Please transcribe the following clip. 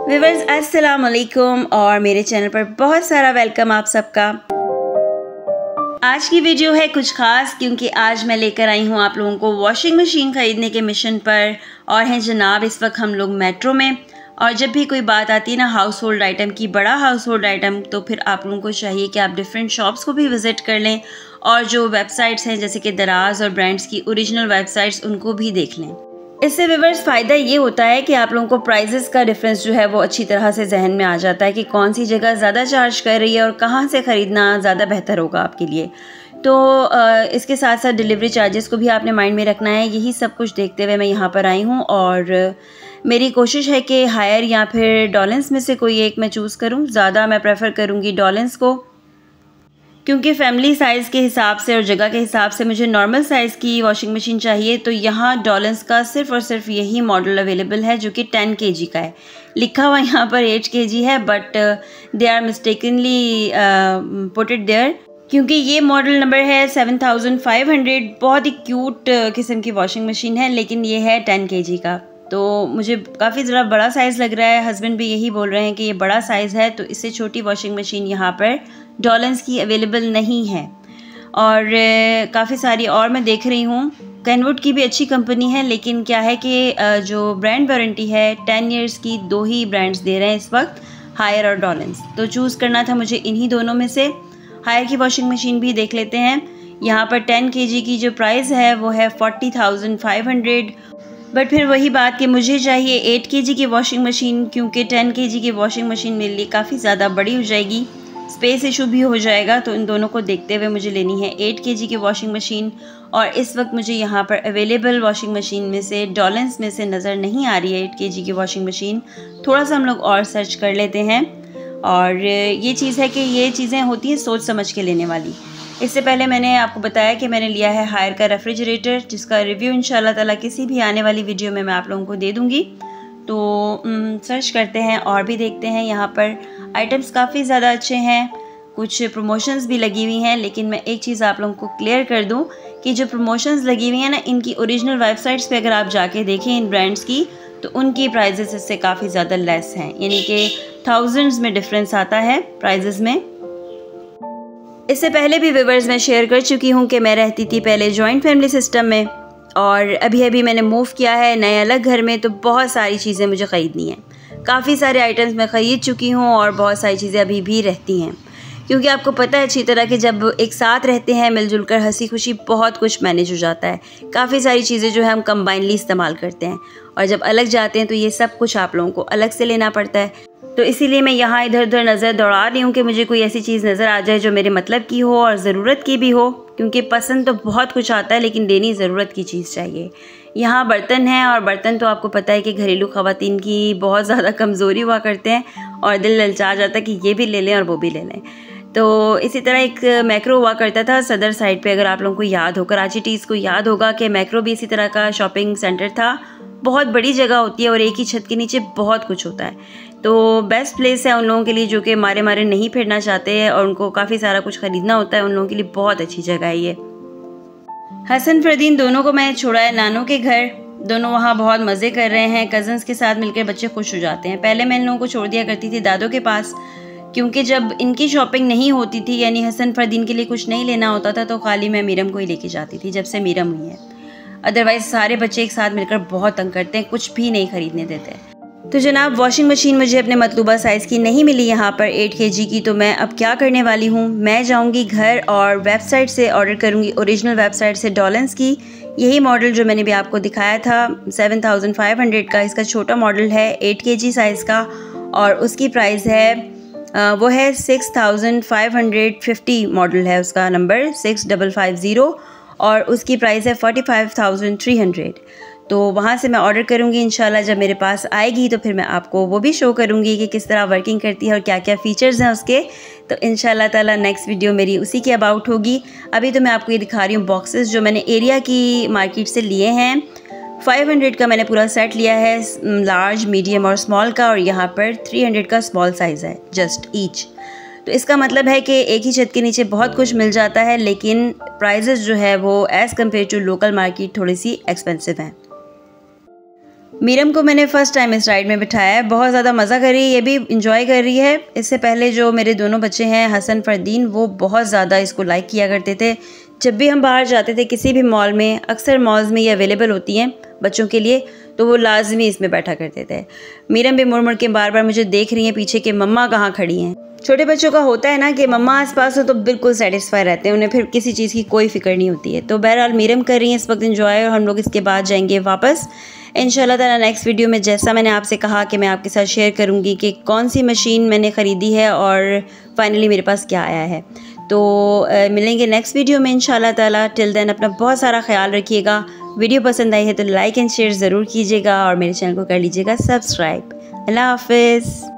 Viewers अस्सलाम वालेकुम और मेरे चैनल पर बहुत सारा वेलकम आप सबका। आज की वीडियो है कुछ ख़ास क्योंकि आज मैं लेकर आई हूँ आप लोगों को वॉशिंग मशीन ख़रीदने के मिशन पर। और हैं जनाब इस वक्त हम लोग मेट्रो में। और जब भी कोई बात आती है ना हाउस होल्ड आइटम की, बड़ा हाउस होल्ड आइटम, तो फिर आप लोगों को चाहिए कि आप डिफरेंट शॉप्स को भी विज़िट कर लें और जो वेबसाइट्स हैं जैसे कि दराज और ब्रांड्स की ओरिजिनल वेबसाइट्स उनको भी देख लें। इससे व्यूअर्स फ़ायदा ये होता है कि आप लोगों को प्राइजेस का डिफरेंस जो है वो अच्छी तरह से जहन में आ जाता है कि कौन सी जगह ज़्यादा चार्ज कर रही है और कहाँ से ख़रीदना ज़्यादा बेहतर होगा आपके लिए। तो इसके साथ साथ डिलीवरी चार्जेस को भी आपने माइंड में रखना है। यही सब कुछ देखते हुए मैं यहाँ पर आई हूँ और मेरी कोशिश है कि हायर या फिर डॉलेंस में से कोई एक मैं चूज़ करूँ। ज़्यादा मैं प्रेफर करूँगी डॉलेंस को क्योंकि फैमिली साइज़ के हिसाब से और जगह के हिसाब से मुझे नॉर्मल साइज़ की वॉशिंग मशीन चाहिए। तो यहाँ डॉलेंस का सिर्फ़ और सिर्फ यही मॉडल अवेलेबल है जो कि 10 kg का है। लिखा हुआ यहाँ पर 8 kg है but they are mistakenly put it there क्योंकि ये मॉडल नंबर है 7500। बहुत ही क्यूट किस्म की वॉशिंग मशीन है लेकिन ये है 10 kg का। तो मुझे काफ़ी ज़रा बड़ा साइज़ लग रहा है। हस्बैंड भी यही बोल रहे हैं कि ये बड़ा साइज़ है, तो इससे छोटी वॉशिंग मशीन यहाँ पर डॉलेंस की अवेलेबल नहीं है। और काफ़ी सारी और मैं देख रही हूँ। कैनवुड की भी अच्छी कंपनी है लेकिन क्या है कि जो ब्रांड वारंटी है 10 इयर्स की, दो ही ब्रांड्स दे रहे हैं इस वक्त, हायर और डॉलेंस। तो चूज़ करना था मुझे इन्हीं दोनों में से। हायर की वॉशिंग मशीन भी देख लेते हैं। यहाँ पर 10 kg की जो प्राइस है वो है 40,500। बट फिर वही बात कि मुझे चाहिए 8 kg की वॉशिंग मशीन क्योंकि 10 kg की वॉशिंग मशीन मेरे लिए काफ़ी ज़्यादा बड़ी हो जाएगी, स्पेस इशू भी हो जाएगा। तो इन दोनों को देखते हुए मुझे लेनी है 8 kg की वॉशिंग मशीन। और इस वक्त मुझे यहाँ पर अवेलेबल वॉशिंग मशीन में से डॉलेंस में से नज़र नहीं आ रही है 8 kg की वॉशिंग मशीन। थोड़ा सा हम लोग और सर्च कर लेते हैं। और ये चीज़ है कि ये चीज़ें होती हैं सोच समझ के लेने वाली। इससे पहले मैंने आपको बताया कि मैंने लिया है हायर का रेफ्रिजरेटर जिसका रिव्यू इंशाल्लाह ताला किसी भी आने वाली वीडियो में मैं आप लोगों को दे दूँगी। तो सर्च करते हैं और भी देखते हैं। यहाँ पर आइटम्स काफ़ी ज़्यादा अच्छे हैं, कुछ प्रमोशंस भी लगी हुई हैं। लेकिन मैं एक चीज़ आप लोगों को क्लियर कर दूँ कि जो प्रमोशंस लगी हुई हैं ना, इनकी ओरिजिनल वेबसाइट्स पे अगर आप जाके देखें इन ब्रांड्स की, तो उनकी प्राइजेस इससे काफ़ी ज़्यादा लेस हैं, यानी कि थाउजेंड्स में डिफरेंस आता है प्राइजेस में। इससे पहले भी व्यूअर्स मैं शेयर कर चुकी हूँ कि मैं रहती थी पहले जॉइंट फैमिली सिस्टम में और अभी मैंने मूव किया है नए अलग घर में। तो बहुत सारी चीज़ें मुझे ख़रीदनी हैं, काफ़ी सारे आइटम्स मैं ख़रीद चुकी हूँ और बहुत सारी चीज़ें अभी भी रहती हैं क्योंकि आपको पता है अच्छी तरह कि जब एक साथ रहते हैं मिलजुल कर हंसी खुशी बहुत कुछ मैनेज हो जाता है। काफ़ी सारी चीज़ें जो है हम कंबाइनली इस्तेमाल करते हैं और जब अलग जाते हैं तो ये सब कुछ आप लोगों को अलग से लेना पड़ता है। तो इसीलिए मैं यहाँ इधर उधर नज़र दौड़ा रही हूँ कि मुझे कोई ऐसी चीज़ नज़र आ जाए जो मेरे मतलब की हो और ज़रूरत की भी हो, क्योंकि पसंद तो बहुत कुछ आता है लेकिन लेनी ज़रूरत की चीज़ चाहिए। यहाँ बर्तन हैं और बर्तन तो आपको पता है कि घरेलू ख़वातीन की बहुत ज़्यादा कमज़ोरी हुआ करते हैं और दिल ललचा जाता है कि ये भी ले लें और वो भी ले लें। तो इसी तरह एक मैक्रो हुआ करता था सदर साइड पे, अगर आप लोगों को याद हो, कराची टीज़ को याद होगा कि मैक्रो भी इसी तरह का शॉपिंग सेंटर था। बहुत बड़ी जगह होती है और एक ही छत के नीचे बहुत कुछ होता है। तो बेस्ट प्लेस है उन लोगों के लिए जो कि मारे मारे नहीं फिरना चाहते हैं और उनको काफ़ी सारा कुछ ख़रीदना होता है। उन लोगों के लिए बहुत अच्छी जगह है ये। हसन फरदीन दोनों को मैंने छोड़ा है नानों के घर। दोनों वहाँ बहुत मज़े कर रहे हैं, कज़न्स के साथ मिलकर बच्चे खुश हो जाते हैं। पहले मैं इन लोगों को छोड़ दिया करती थी दादों के पास क्योंकि जब इनकी शॉपिंग नहीं होती थी, यानी हसन फरदीन के लिए कुछ नहीं लेना होता था, तो खाली मैं मीरम को ही लेके जाती थी जब से मीरम हुई है। अदरवाइज़ सारे बच्चे एक साथ मिलकर बहुत तंग करते हैं, कुछ भी नहीं ख़रीदने देते। तो जनाब वॉशिंग मशीन मुझे अपने मतलूबा साइज़ की नहीं मिली यहाँ पर 8 kg की। तो मैं अब क्या करने वाली हूँ, मैं जाऊँगी घर और वेबसाइट से ऑर्डर करूँगी, ओरिजिनल वेबसाइट से डॉलेंस की। यही मॉडल जो मैंने भी आपको दिखाया था 7500 का, इसका छोटा मॉडल है 8 kg साइज़ का और उसकी प्राइस है वो है 6550 मॉडल है, उसका नंबर 6550 और उसकी प्राइस है 45,300। तो वहाँ से मैं ऑर्डर करूँगी इंशाल्लाह। जब मेरे पास आएगी तो फिर मैं आपको वो भी शो करूँगी कि किस तरह वर्किंग करती है और क्या क्या फ़ीचर्स हैं उसके। तो इंशाल्लाह ताला नेक्स्ट वीडियो मेरी उसी के अबाउट होगी। अभी तो मैं आपको ये दिखा रही हूँ बॉक्सेस जो मैंने एरिया की मार्केट से लिए हैं। 500 का मैंने पूरा सेट लिया है, लार्ज, मीडियम और स्मॉल का, और यहाँ पर 300 का स्मॉल साइज़ है जस्ट ईच। तो इसका मतलब है कि एक ही छत के नीचे बहुत कुछ मिल जाता है लेकिन प्राइजेस जो है वो as compare to local market थोड़ी सी एक्सपेंसिव हैं। मीरम को मैंने फ़र्स्ट टाइम इस राइड में बिठाया है, बहुत ज़्यादा मज़ा कर रही है, ये भी इंजॉय कर रही है। इससे पहले जो मेरे दोनों बच्चे हैं हसन फरदीन, वो बहुत ज़्यादा इसको लाइक किया करते थे। जब भी हम बाहर जाते थे किसी भी मॉल में, अक्सर मॉल्स में ये अवेलेबल होती हैं बच्चों के लिए, तो वो लाजमी इसमें बैठा करते थे। मीरम भी मुड़ मुड़ के बार बार मुझे देख रही हैं पीछे कि मम्मा कहाँ खड़ी हैं। छोटे बच्चों का होता है ना कि मम्मा आसपास हो तो बिल्कुल सेटिस्फाई रहते हैं, उन्हें फिर किसी चीज़ की कोई फिक्र नहीं होती है। तो बहरहाल मीरम कर रही हैं इस वक्त एंजॉय, और हम लोग इसके बाद जाएंगे वापस इंशाल्लाह ताला नेक्स्ट वीडियो में। जैसा मैंने आपसे कहा कि मैं आपके साथ शेयर करूंगी कि कौन सी मशीन मैंने ख़रीदी है और फाइनली मेरे पास क्या आया है। तो मिलेंगे नेक्स्ट वीडियो में इंशाल्लाह ताला। टिल देन अपना बहुत सारा ख्याल रखिएगा। वीडियो पसंद आई है तो लाइक एंड शेयर ज़रूर कीजिएगा और मेरे चैनल को कर लीजिएगा सब्सक्राइब। अल्लाह हाफिज़।